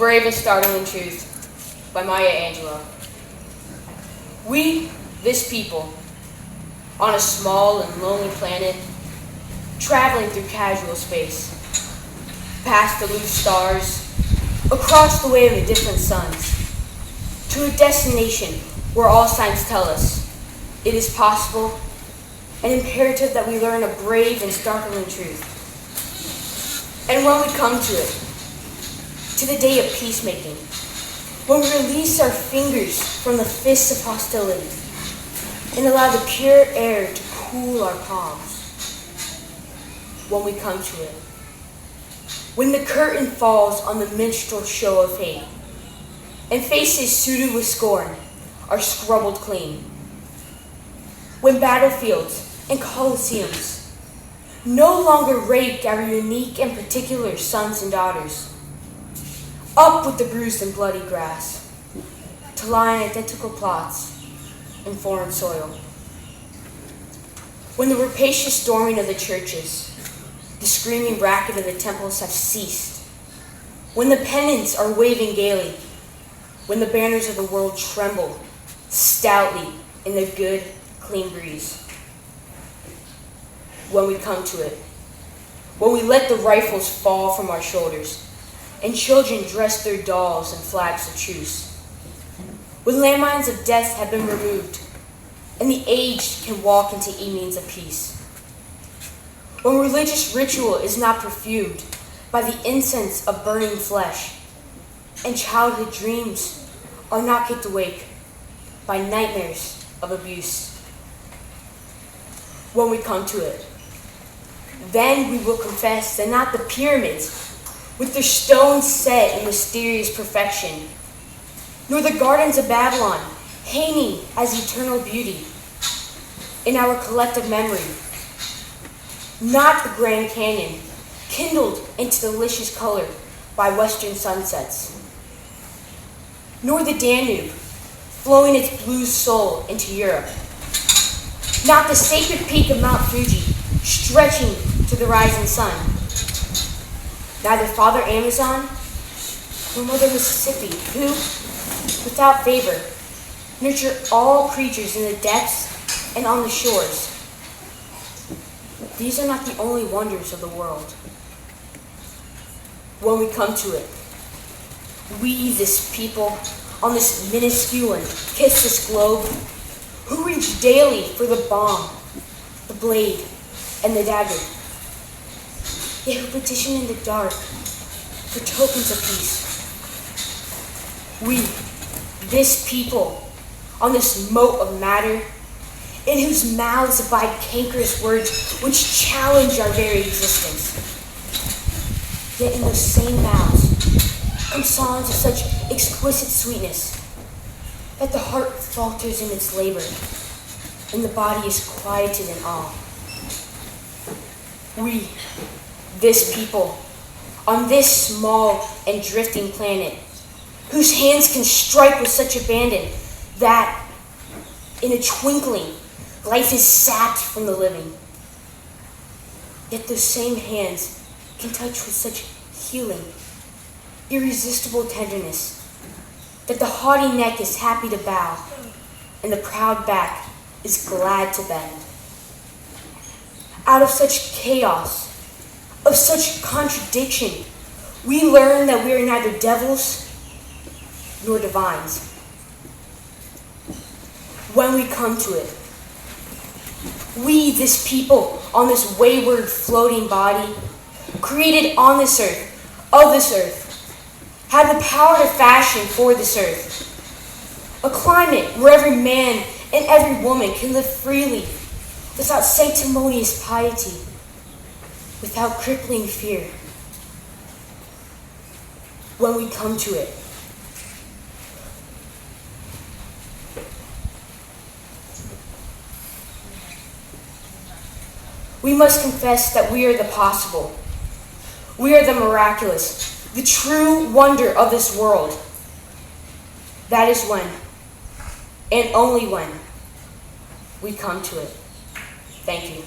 Brave and Startling Truth by Angelou. We, this people, on a small and lonely planet, traveling through casual space, past the loose stars, across the way of the different suns, to a destination where all signs tell us it is possible and imperative that we learn a brave and startling truth. And when we come to it, to the day of peacemaking, when we release our fingers from the fists of hostility and allow the pure air to cool our palms, when we come to it, when the curtain falls on the minstrel show of hate, and faces suited with scorn are scrubbled clean, when battlefields and coliseums no longer rake our unique and particular sons and daughters, up with the bruised and bloody grass, to lie in identical plots in foreign soil. When the rapacious storming of the churches, the screaming racket of the temples have ceased, when the pennants are waving gaily, when the banners of the world tremble stoutly in the good, clean breeze. When we come to it, when we let the rifles fall from our shoulders, and children dress their dolls in flags of truce, when landmines of death have been removed, and the aged can walk into evenings of peace, when religious ritual is not perfumed by the incense of burning flesh, and childhood dreams are not kept awake by nightmares of abuse. When we come to it, then we will confess that not the pyramids with their stones set in mysterious perfection, nor the gardens of Babylon hanging as eternal beauty in our collective memory, not the Grand Canyon kindled into delicious color by western sunsets, nor the Danube flowing its blue soul into Europe, not the sacred peak of Mount Fuji stretching to the rising sun, neither Father Amazon nor Mother Mississippi, who, without favor, nurture all creatures in the depths and on the shores. These are not the only wonders of the world. When we come to it, we, this people, on this minuscule and kissless globe, who reach daily for the bomb, the blade, and the dagger, yet who petition in the dark for tokens of peace. We, this people, on this mote of matter, in whose mouths abide cankerous words which challenge our very existence. Yet in those same mouths come songs of such exquisite sweetness that the heart falters in its labor and the body is quieted in awe. We, this people, on this small and drifting planet, whose hands can strike with such abandon that, in a twinkling, life is sapped from the living. Yet those same hands can touch with such healing, irresistible tenderness, that the haughty neck is happy to bow, and the proud back is glad to bend. Out of such chaos, of such contradiction, we learn that we are neither devils nor divines. When we come to it, we, this people, on this wayward floating body, created on this earth, of this earth, have the power to fashion for this earth a climate where every man and every woman can live freely, without sanctimonious piety, without crippling fear. When we come to it, we must confess that we are the possible. We are the miraculous, the true wonder of this world. That is when, and only when, we come to it. Thank you.